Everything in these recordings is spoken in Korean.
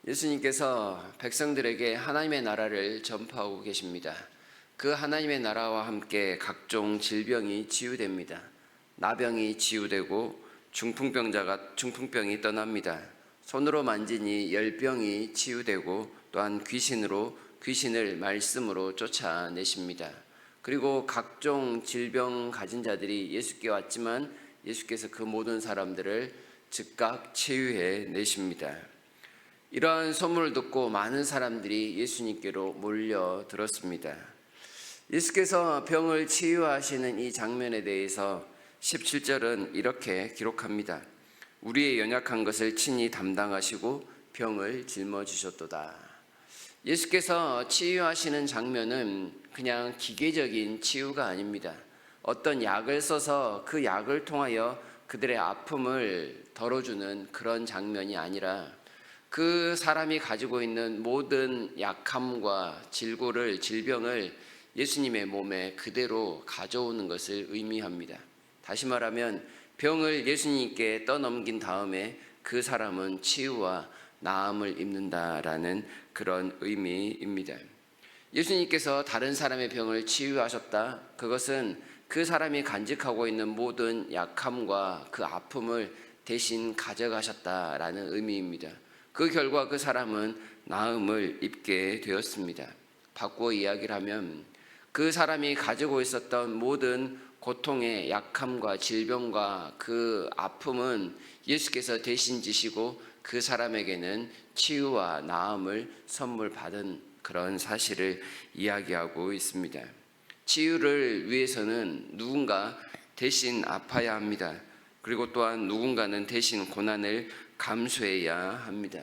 예수님께서 백성들에게 하나님의 나라를 전파하고 계십니다. 그 하나님의 나라와 함께 각종 질병이 치유됩니다. 나병이 치유되고 중풍병이 떠납니다. 손으로 만지니 열병이 치유되고 또한 귀신을 말씀으로 쫓아내십니다. 그리고 각종 질병 가진 자들이 예수께 왔지만 예수께서 그 모든 사람들을 즉각 치유해 내십니다. 이러한 소문을 듣고 많은 사람들이 예수님께로 몰려들었습니다. 예수께서 병을 치유하시는 이 장면에 대해서 17절은 이렇게 기록합니다. 우리의 연약한 것을 친히 담당하시고 병을 짊어지셨도다. 예수께서 치유하시는 장면은 그냥 기계적인 치유가 아닙니다. 어떤 약을 써서 그 약을 통하여 그들의 아픔을 덜어주는 그런 장면이 아니라 그 사람이 가지고 있는 모든 약함과 질병을 예수님의 몸에 그대로 가져오는 것을 의미합니다. 다시 말하면 병을 예수님께 떠넘긴 다음에 그 사람은 치유와 나음을 입는다라는 그런 의미입니다. 예수님께서 다른 사람의 병을 치유하셨다. 그것은 그 사람이 간직하고 있는 모든 약함과 그 아픔을 대신 가져가셨다라는 의미입니다. 그 결과 그 사람은 나음을 입게 되었습니다. 바꾸어 이야기를 하면 그 사람이 가지고 있었던 모든 고통의 약함과 질병과 그 아픔은 예수께서 대신 지시고 그 사람에게는 치유와 나음을 선물 받은 그런 사실을 이야기하고 있습니다. 치유를 위해서는 누군가 대신 아파야 합니다. 그리고 또한 누군가는 대신 고난을 감수해야 합니다.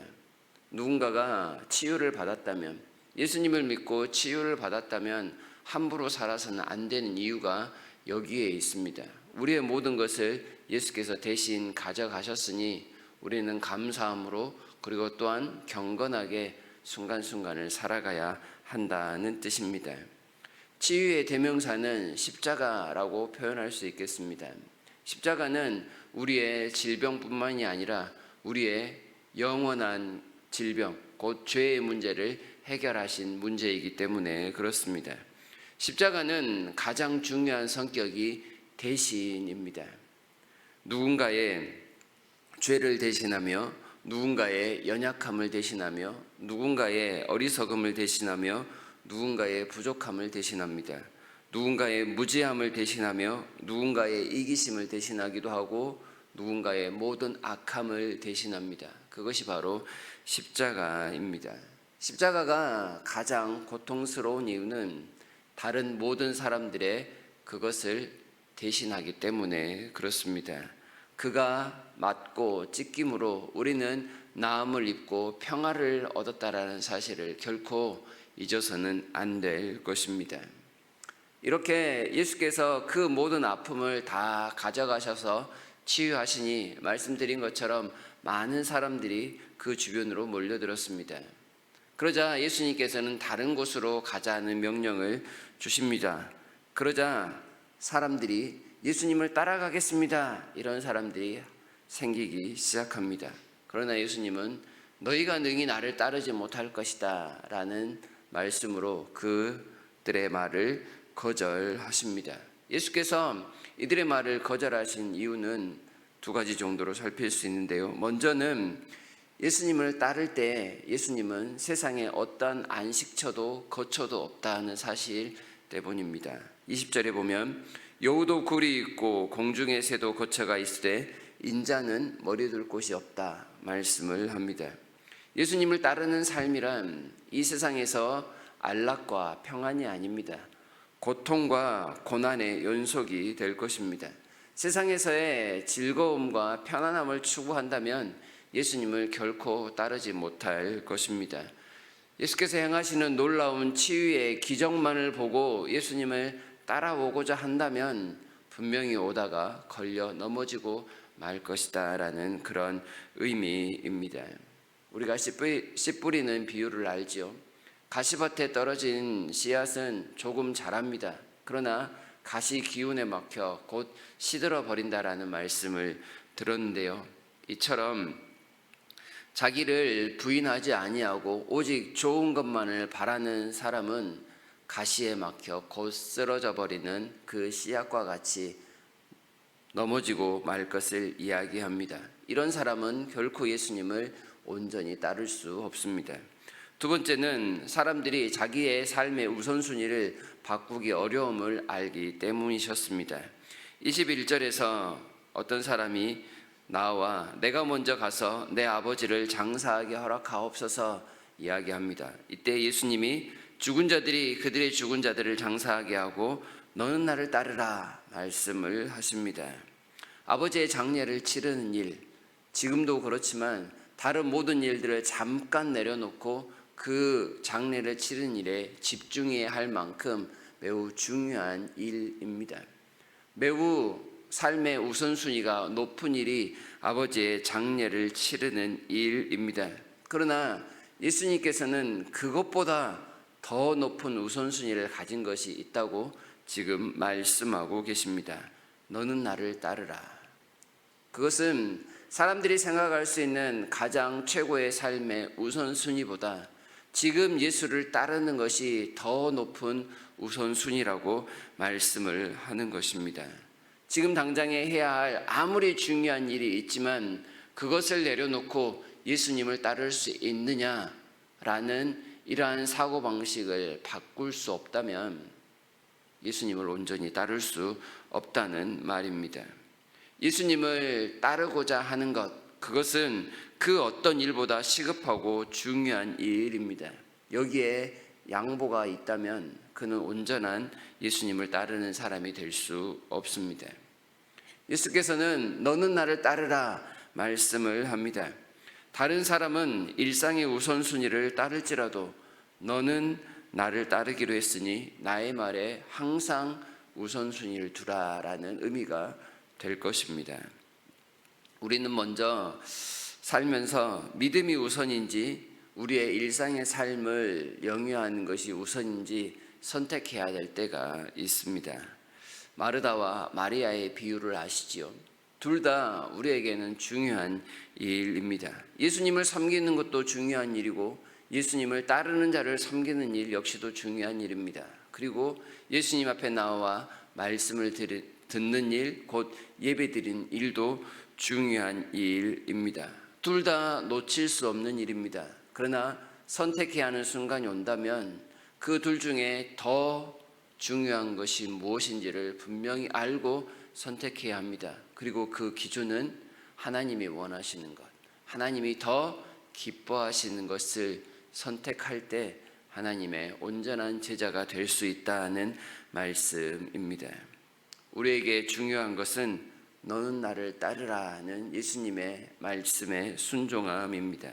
누군가가 치유를 받았다면, 예수님을 믿고 치유를 받았다면 함부로 살아서는 안 되는 이유가 여기에 있습니다. 우리의 모든 것을 예수께서 대신 가져가셨으니 우리는 감사함으로 그리고 또한 경건하게 순간순간을 살아가야 한다는 뜻입니다. 치유의 대명사는 십자가라고 표현할 수 있겠습니다. 십자가는 우리의 질병뿐만이 아니라 우리의 영원한 질병, 곧 죄의 문제를 해결하신 문제이기 때문에 그렇습니다. 십자가는 가장 중요한 성격이 대신입니다. 누군가의 죄를 대신하며 누군가의 연약함을 대신하며 누군가의 어리석음을 대신하며 누군가의 부족함을 대신합니다. 누군가의 무지함을 대신하며 누군가의 이기심을 대신하기도 하고 누군가의 모든 악함을 대신합니다. 그것이 바로 십자가입니다. 십자가가 가장 고통스러운 이유는 다른 모든 사람들의 그것을 대신하기 때문에 그렇습니다. 그가 맞고 찢김으로 우리는 나음을 입고 평화를 얻었다라는 사실을 결코 잊어서는 안 될 것입니다. 이렇게 예수께서 그 모든 아픔을 다 가져가셔서 치유하시니 말씀드린 것처럼 많은 사람들이 그 주변으로 몰려들었습니다. 그러자 예수님께서는 다른 곳으로 가자는 명령을 주십니다. 그러자 사람들이 예수님을 따라가겠습니다. 이런 사람들이 생기기 시작합니다. 그러나 예수님은 너희가 능히 나를 따르지 못할 것이다 라는 말씀으로 그들의 말을 거절하십니다. 예수께서 이들의 말을 거절하신 이유는 두 가지 정도로 살필 수 있는데요. 먼저는 예수님을 따를 때 예수님은 세상에 어떤 안식처도 거처도 없다는 사실 때문입니다. 20절에 보면 여우도 굴이 있고 공중의 새도 거처가 있으되 인자는 머리둘 곳이 없다 말씀을 합니다. 예수님을 따르는 삶이란 이 세상에서 안락과 평안이 아닙니다. 고통과 고난의 연속이 될 것입니다. 세상에서의 즐거움과 편안함을 추구한다면 예수님을 결코 따르지 못할 것입니다. 예수께서 행하시는 놀라운 치유의 기적만을 보고 예수님을 따라오고자 한다면 분명히 오다가 걸려 넘어지고 말 것이다 라는 그런 의미입니다. 우리가 씨 뿌리는 비유를 알죠. 가시밭에 떨어진 씨앗은 조금 자랍니다. 그러나 가시 기운에 막혀 곧 시들어 버린다라는 말씀을 들었는데요. 이처럼 자기를 부인하지 아니하고 오직 좋은 것만을 바라는 사람은 가시에 막혀 곧 쓰러져 버리는 그 씨앗과 같이 넘어지고 말 것을 이야기합니다. 이런 사람은 결코 예수님을 온전히 따를 수 없습니다. 두 번째는 사람들이 자기의 삶의 우선순위를 바꾸기 어려움을 알기 때문이셨습니다. 21절에서 어떤 사람이 나와 내가 먼저 가서 내 아버지를 장사하게 허락하옵소서 이야기합니다. 이때 예수님이 죽은 자들이 그들의 죽은 자들을 장사하게 하고 너는 나를 따르라 말씀을 하십니다. 아버지의 장례를 치르는 일, 지금도 그렇지만 다른 모든 일들을 잠깐 내려놓고 그 장례를 치르는 일에 집중해야 할 만큼 매우 중요한 일입니다. 매우 삶의 우선순위가 높은 일이 아버지의 장례를 치르는 일입니다. 그러나 예수님께서는 그것보다 더 높은 우선순위를 가진 것이 있다고 지금 말씀하고 계십니다. 너는 나를 따르라. 그것은 사람들이 생각할 수 있는 가장 최고의 삶의 우선순위보다 지금 예수를 따르는 것이 더 높은 우선순위라고 말씀을 하는 것입니다. 지금 당장에 해야 할 아무리 중요한 일이 있지만 그것을 내려놓고 예수님을 따를 수 있느냐라는 이러한 사고방식을 바꿀 수 없다면 예수님을 온전히 따를 수 없다는 말입니다. 예수님을 따르고자 하는 것, 그것은 그 어떤 일보다 시급하고 중요한 일입니다. 여기에 양보가 있다면 그는 온전한 예수님을 따르는 사람이 될 수 없습니다. 예수께서는 너는 나를 따르라 말씀을 합니다. 다른 사람은 일상의 우선순위를 따를지라도 너는 나를 따르기로 했으니 나의 말에 항상 우선순위를 두라라는 의미가 될 것입니다. 우리는 먼저 살면서 믿음이 우선인지 우리의 일상의 삶을 영위하는 것이 우선인지 선택해야 될 때가 있습니다. 마르다와 마리아의 비유를 아시지요? 둘 다 우리에게는 중요한 일입니다. 예수님을 섬기는 것도 중요한 일이고 예수님을 따르는 자를 섬기는 일 역시도 중요한 일입니다. 그리고 예수님 앞에 나와 말씀을 듣는 일, 곧 예배드리는 일도 중요한 일입니다. 둘 다 놓칠 수 없는 일입니다. 그러나 선택해야 하는 순간이 온다면 그 둘 중에 더 중요한 것이 무엇인지를 분명히 알고 선택해야 합니다. 그리고 그 기준은 하나님이 원하시는 것, 하나님이 더 기뻐하시는 것을 선택할 때 하나님의 온전한 제자가 될 수 있다는 말씀입니다. 우리에게 중요한 것은 너는 나를 따르라는 예수님의 말씀에 순종함입니다.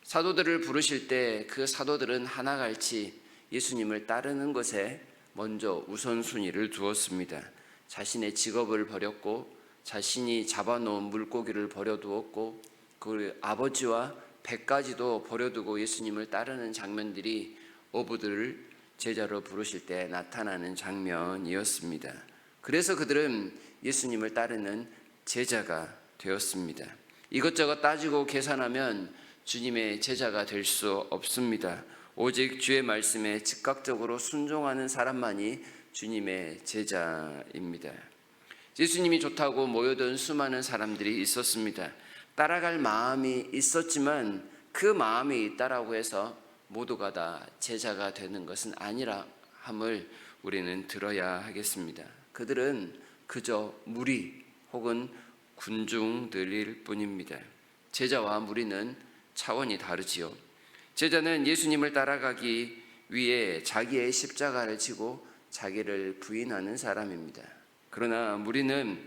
사도들을 부르실 때 그 사도들은 하나같이 예수님을 따르는 것에 먼저 우선순위를 두었습니다. 자신의 직업을 버렸고 자신이 잡아놓은 물고기를 버려두었고 그 아버지와 배까지도 버려두고 예수님을 따르는 장면들이 어부들을 제자로 부르실 때 나타나는 장면이었습니다. 그래서 그들은 예수님을 따르는 제자가 되었습니다. 이것저것 따지고 계산하면 주님의 제자가 될 수 없습니다. 오직 주의 말씀에 즉각적으로 순종하는 사람만이 주님의 제자입니다. 예수님이 좋다고 모여든 수많은 사람들이 있었습니다. 따라갈 마음이 있었지만 그 마음이 있다라고 해서 모두가 다 제자가 되는 것은 아니라 함을 우리는 들어야 하겠습니다. 그들은 그저 무리 혹은 군중들일 뿐입니다. 제자와 무리는 차원이 다르지요. 제자는 예수님을 따라가기 위해 자기의 십자가를 지고 자기를 부인하는 사람입니다. 그러나 무리는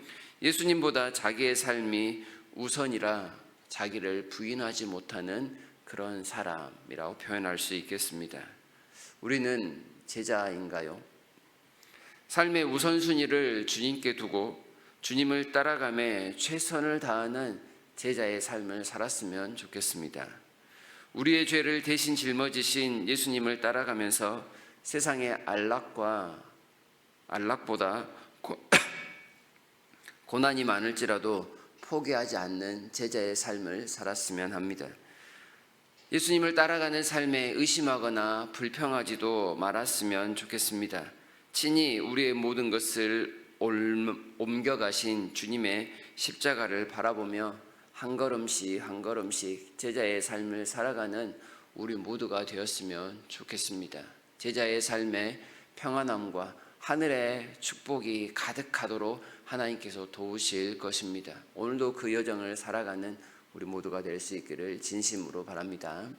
예수님보다 자기의 삶이 우선이라 자기를 부인하지 못하는 그런 사람이라고 표현할 수 있겠습니다. 우리는 제자인가요? 삶의 우선순위를 주님께 두고 주님을 따라가며 최선을 다하는 제자의 삶을 살았으면 좋겠습니다. 우리의 죄를 대신 짊어지신 예수님을 따라가면서 세상의 안락보다 고난이 많을지라도 포기하지 않는 제자의 삶을 살았으면 합니다. 예수님을 따라가는 삶에 의심하거나 불평하지도 말았으면 좋겠습니다. 친히 우리의 모든 것을 옮겨가신 주님의 십자가를 바라보며 한 걸음씩 한 걸음씩 제자의 삶을 살아가는 우리 모두가 되었으면 좋겠습니다. 제자의 삶에 평안함과 하늘의 축복이 가득하도록 하나님께서 도우실 것입니다. 오늘도 그 여정을 살아가는 우리 모두가 될 수 있기를 진심으로 바랍니다.